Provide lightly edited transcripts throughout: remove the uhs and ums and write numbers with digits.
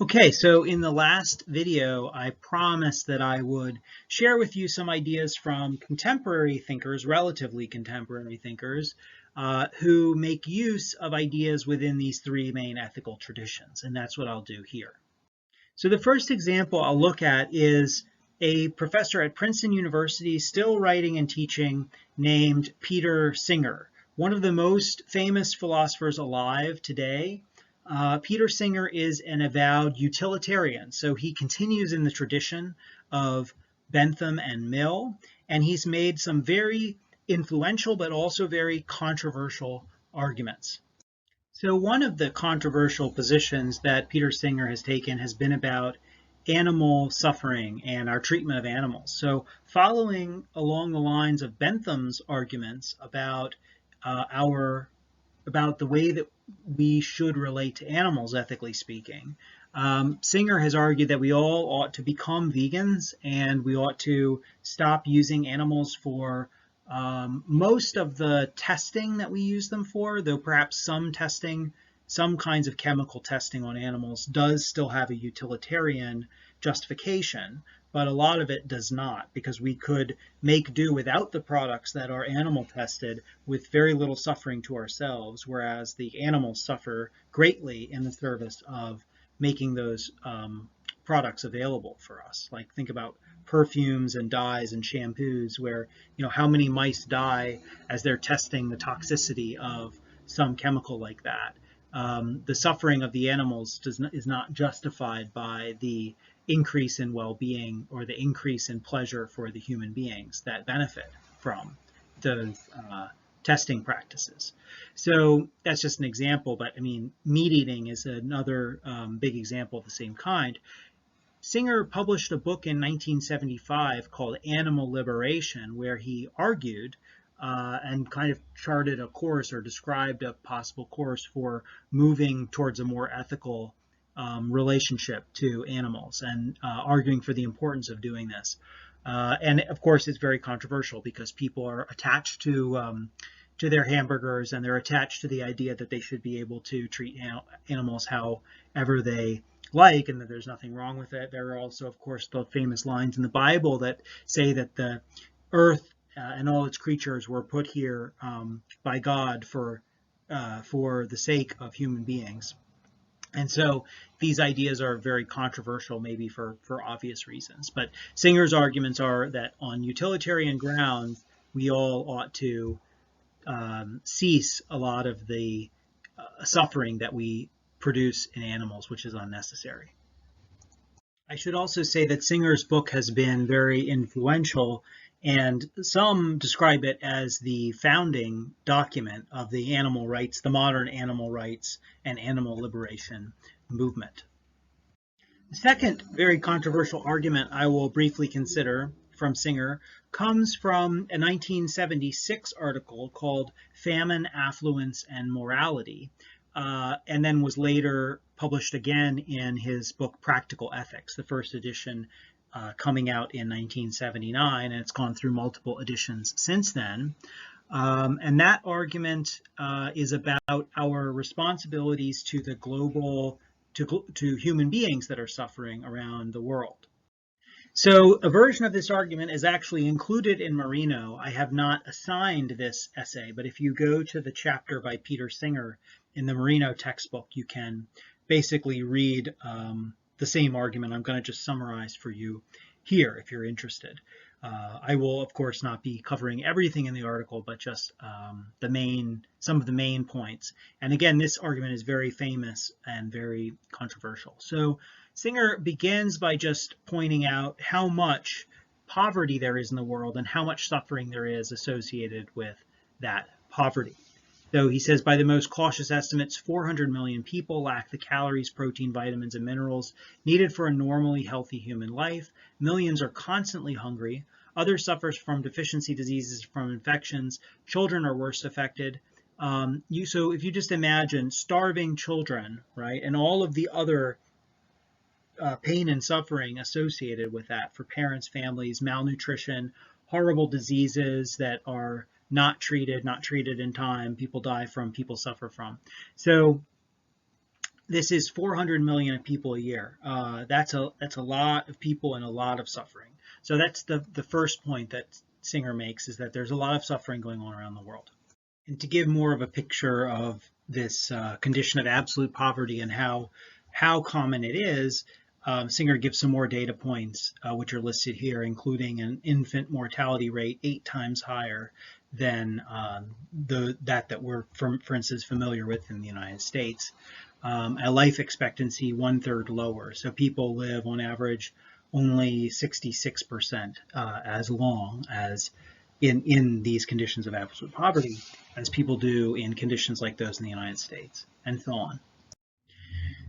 Okay, so in the last video, I promised that I would share with you some ideas from contemporary thinkers, relatively contemporary thinkers, who make use of ideas within these three main ethical traditions, and that's what I'll do here. So the first example I'll look at is a professor at Princeton University, still writing and teaching, named Peter Singer, one of the most famous philosophers alive today. Peter Singer is an avowed utilitarian, so he continues in the tradition of Bentham and Mill, and he's made some very influential but also very controversial arguments. So one of the controversial positions that Peter Singer has taken has been about animal suffering and our treatment of animals. So following along the lines of Bentham's arguments about about the way that we should relate to animals, ethically speaking, Singer has argued that we all ought to become vegans and we ought to stop using animals for most of the testing that we use them for, though perhaps some testing, some kinds of chemical testing on animals does still have a utilitarian justification, but a lot of it does not, because we could make do without the products that are animal tested with very little suffering to ourselves, whereas the animals suffer greatly in the service of making those products available for us. Like think about perfumes and dyes and shampoos where, how many mice die as they're testing the toxicity of some chemical like that. The suffering of the animals is not justified by the increase in well-being or the increase in pleasure for the human beings that benefit from those testing practices. So that's just an example, but I mean, meat eating is another big example of the same kind. Singer published a book in 1975 called Animal Liberation, where he argued and kind of charted a course or described a possible course for moving towards a more ethical relationship to animals and arguing for the importance of doing this. And of course, it's very controversial because people are attached to their hamburgers and they're attached to the idea that they should be able to treat animals however they like and that there's nothing wrong with it. There are also, of course, the famous lines in the Bible that say that the earth and all its creatures were put here by God for the sake of human beings. And so these ideas are very controversial, maybe for obvious reasons. But Singer's arguments are that on utilitarian grounds, we all ought to cease a lot of the suffering that we produce in animals, which is unnecessary. I should also say that Singer's book has been very influential, and some describe it as the founding document of the animal rights, the modern animal rights and animal liberation movement. The second very controversial argument I will briefly consider from Singer comes from a 1976 article called Famine, Affluence, and Morality, and then was later published again in his book Practical Ethics, the first edition coming out in 1979, and it's gone through multiple editions since then. And that argument is about our responsibilities to the global, to human beings that are suffering around the world. So a version of this argument is actually included in Marino. I have not assigned this essay, but if you go to the chapter by Peter Singer in the Marino textbook, you can basically read the same argument. I'm going to just summarize for you here if you're interested. I will, of course, not be covering everything in the article, but just some of the main points. And again, this argument is very famous and very controversial. So Singer begins by just pointing out how much poverty there is in the world and how much suffering there is associated with that poverty. So he says, by the most cautious estimates, 400 million people lack the calories, protein, vitamins, and minerals needed for a normally healthy human life. Millions are constantly hungry. Others suffer from deficiency diseases, from infections. Children are worst affected. So if you just imagine starving children, right, and all of the other pain and suffering associated with that for parents, families, malnutrition, horrible diseases that are not treated in time, people die from, people suffer from. So this is 400 million people a year. That's a lot of people and a lot of suffering. So that's the first point that Singer makes, is that there's a lot of suffering going on around the world. And to give more of a picture of this condition of absolute poverty and how common it is, Singer gives some more data points, which are listed here, including an infant mortality rate 8 times higher than that we're, for instance, familiar with in the United States. A life expectancy 1/3 lower. So people live on average only 66% as long as in these conditions of absolute poverty as people do in conditions like those in the United States, and so on.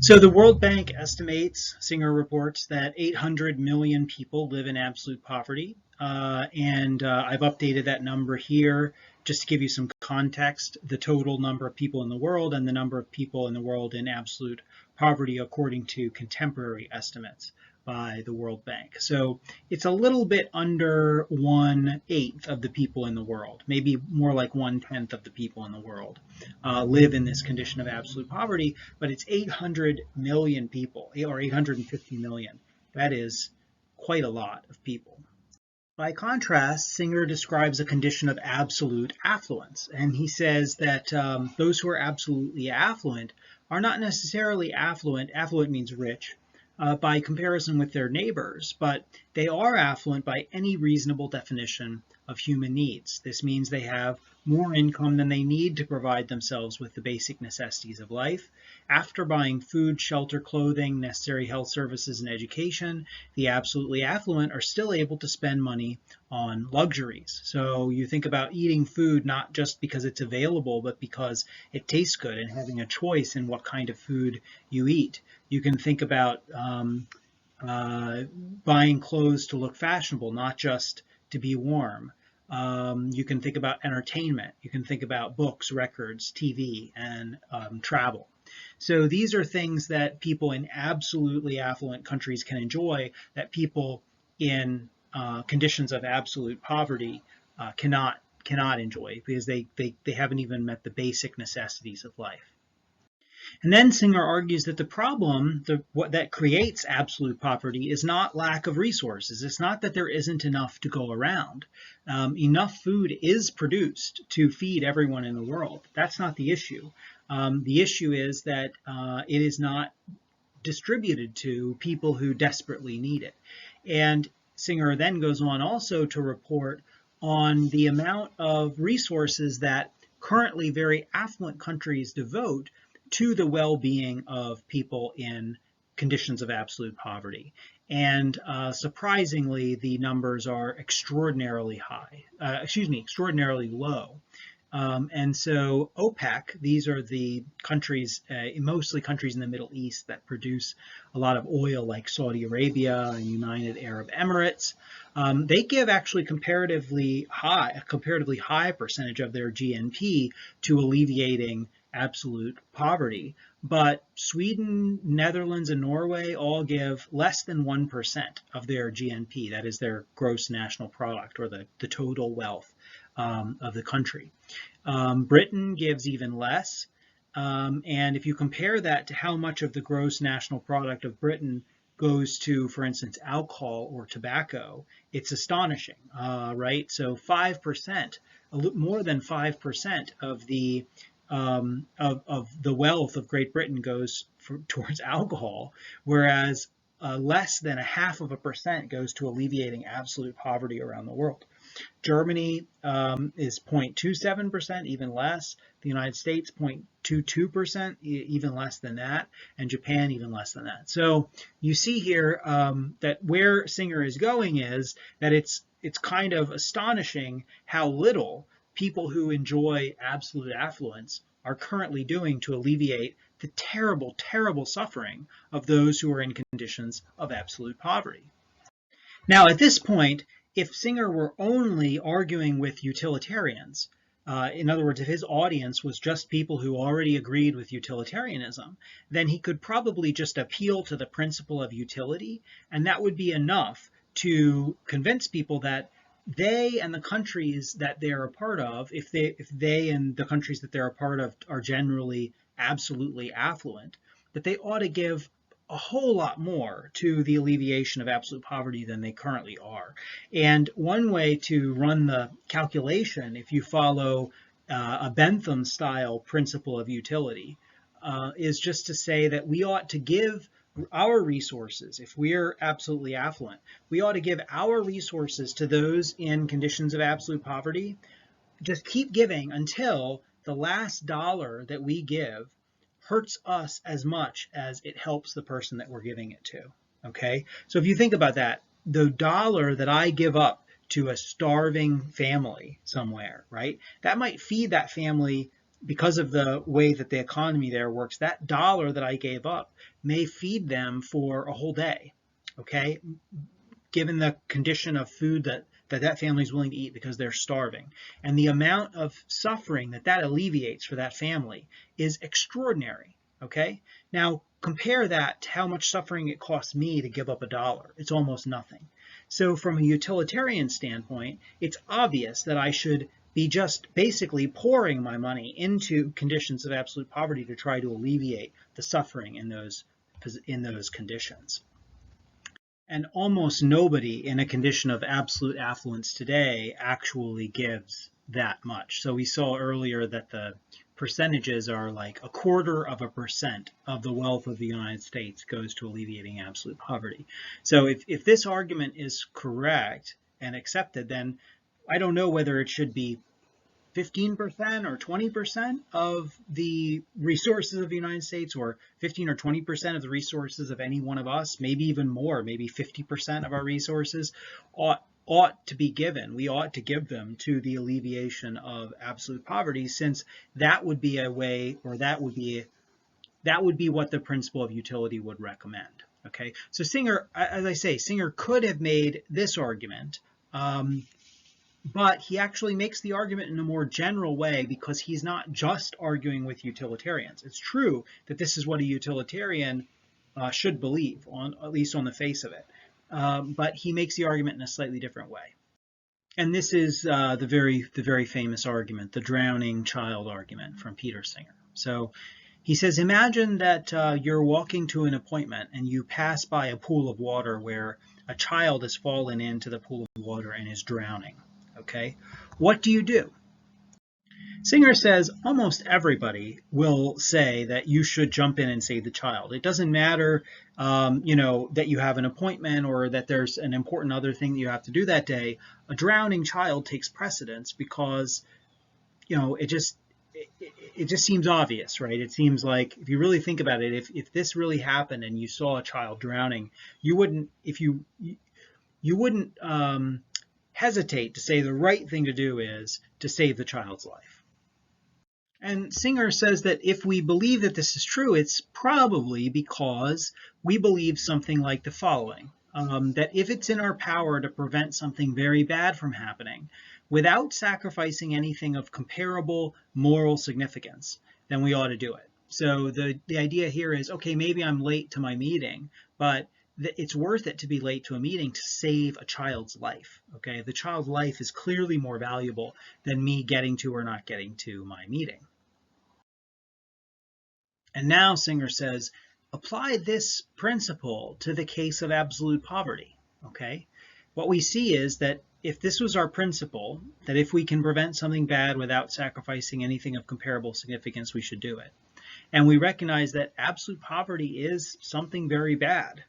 So the World Bank estimates, Singer reports, that 800 million people live in absolute poverty. And I've updated that number here just to give you some context, the total number of people in the world and the number of people in the world in absolute poverty according to contemporary estimates by the World Bank. So it's a little bit under 1/8 of the people in the world, maybe more like 1/10 of the people in the world live in this condition of absolute poverty, but it's 800 million people, or 850 million. That is quite a lot of people. By contrast, Singer describes a condition of absolute affluence, and he says that those who are absolutely affluent are not necessarily affluent, affluent means rich, by comparison with their neighbors, but they are affluent by any reasonable definition of human needs. This means they have more income than they need to provide themselves with the basic necessities of life. After buying food, shelter, clothing, necessary health services, and education, the absolutely affluent are still able to spend money on luxuries. So you think about eating food not just because it's available, but because it tastes good, and having a choice in what kind of food you eat. You can think about buying clothes to look fashionable, not just to be warm. You can think about entertainment. You can think about books, records, TV, and travel. So these are things that people in absolutely affluent countries can enjoy that people in conditions of absolute poverty cannot enjoy, because they haven't even met the basic necessities of life. And then Singer argues that the problem that creates absolute poverty is not lack of resources. It's not that there isn't enough to go around. Enough food is produced to feed everyone in the world. That's not the issue. The issue is that it is not distributed to people who desperately need it. And Singer then goes on also to report on the amount of resources that currently very affluent countries devote to the well-being of people in conditions of absolute poverty. And surprisingly, the numbers are extraordinarily low. And so OPEC, these are the countries, mostly countries in the Middle East that produce a lot of oil, like Saudi Arabia and United Arab Emirates. They give actually a comparatively high percentage of their GNP to alleviating absolute poverty. But Sweden, Netherlands, and Norway all give less than 1% of their GNP, that is their gross national product, or the total wealth of the country. Britain gives even less. And if you compare that to how much of the gross national product of Britain goes to, for instance, alcohol or tobacco, it's astonishing, right? So 5%, more than 5% of the wealth of Great Britain goes towards alcohol, whereas less than 0.5% goes to alleviating absolute poverty around the world. Germany is 0.27%, even less. The United States, 0.22%, even less than that. And Japan, even less than that. So you see here that where Singer is going is that it's kind of astonishing how little people who enjoy absolute affluence are currently doing to alleviate the terrible, terrible suffering of those who are in conditions of absolute poverty. Now, at this point, if Singer were only arguing with utilitarians, in other words, if his audience was just people who already agreed with utilitarianism, then he could probably just appeal to the principle of utility, and that would be enough to convince people that they and the countries that they're a part of, if they and the countries that they're a part of are generally absolutely affluent, that they ought to give a whole lot more to the alleviation of absolute poverty than they currently are. And one way to run the calculation, if you follow a Bentham-style principle of utility, is just to say that we ought to give our resources, if we're absolutely affluent, we ought to give our resources to those in conditions of absolute poverty. Just keep giving until the last dollar that we give hurts us as much as it helps the person that we're giving it to. Okay, so if you think about that, the dollar that I give up to a starving family somewhere, right, that might feed that family. Because of the way that the economy there works, that dollar that I gave up may feed them for a whole day, okay, given the condition of food that family is willing to eat because they're starving. And the amount of suffering that alleviates for that family is extraordinary, okay? Now, compare that to how much suffering it costs me to give up a dollar. It's almost nothing. So from a utilitarian standpoint, it's obvious that I should be just basically pouring my money into conditions of absolute poverty to try to alleviate the suffering in those conditions. And almost nobody in a condition of absolute affluence today actually gives that much. So we saw earlier that the percentages are like 0.25% of the wealth of the United States goes to alleviating absolute poverty. So if this argument is correct and accepted, then I don't know whether it should be 15% or 20% of the resources of the United States, or 15 or 20% of the resources of any one of us, maybe even more, maybe 50% of our resources ought to be given. We ought to give them to the alleviation of absolute poverty, since that would be a way, or that would be what the principle of utility would recommend. Okay, so Singer, as I say, Singer could have made this argument, but he actually makes the argument in a more general way, because he's not just arguing with utilitarians. It's true that this is what a utilitarian should believe, at least on the face of it, but he makes the argument in a slightly different way. And this is the very famous argument, the drowning child argument from Peter Singer. So he says, imagine that you're walking to an appointment and you pass by a pool of water where a child has fallen into the pool of water and is drowning. Okay, what do you do? Singer says almost everybody will say that you should jump in and save the child. It doesn't matter, that you have an appointment or that there's an important other thing that you have to do that day. A drowning child takes precedence because, it just seems obvious, right? It seems like, if you really think about it, if this really happened and you saw a child drowning, you wouldn't hesitate to say the right thing to do is to save the child's life. And Singer says that if we believe that this is true, it's probably because we believe something like the following, that if it's in our power to prevent something very bad from happening without sacrificing anything of comparable moral significance, then we ought to do it. So the idea here is, okay, maybe I'm late to my meeting, but it's worth it to be late to a meeting to save a child's life. Okay, the child's life is clearly more valuable than me getting to or not getting to my meeting. And now Singer says, apply this principle to the case of absolute poverty. Okay, what we see is that if this was our principle, that if we can prevent something bad without sacrificing anything of comparable significance, we should do it. And we recognize that absolute poverty is something very bad.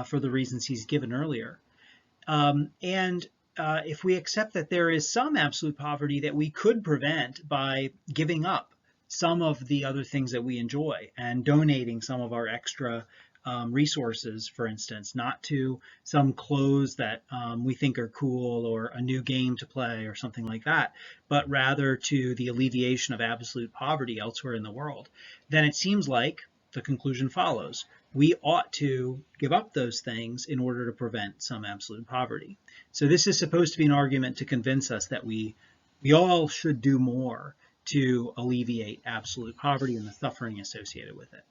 For the reasons he's given earlier. If we accept that there is some absolute poverty that we could prevent by giving up some of the other things that we enjoy and donating some of our extra resources, for instance, not to some clothes that we think are cool or a new game to play or something like that, but rather to the alleviation of absolute poverty elsewhere in the world, then it seems like the conclusion follows. We ought to give up those things in order to prevent some absolute poverty. So this is supposed to be an argument to convince us that we all should do more to alleviate absolute poverty and the suffering associated with it.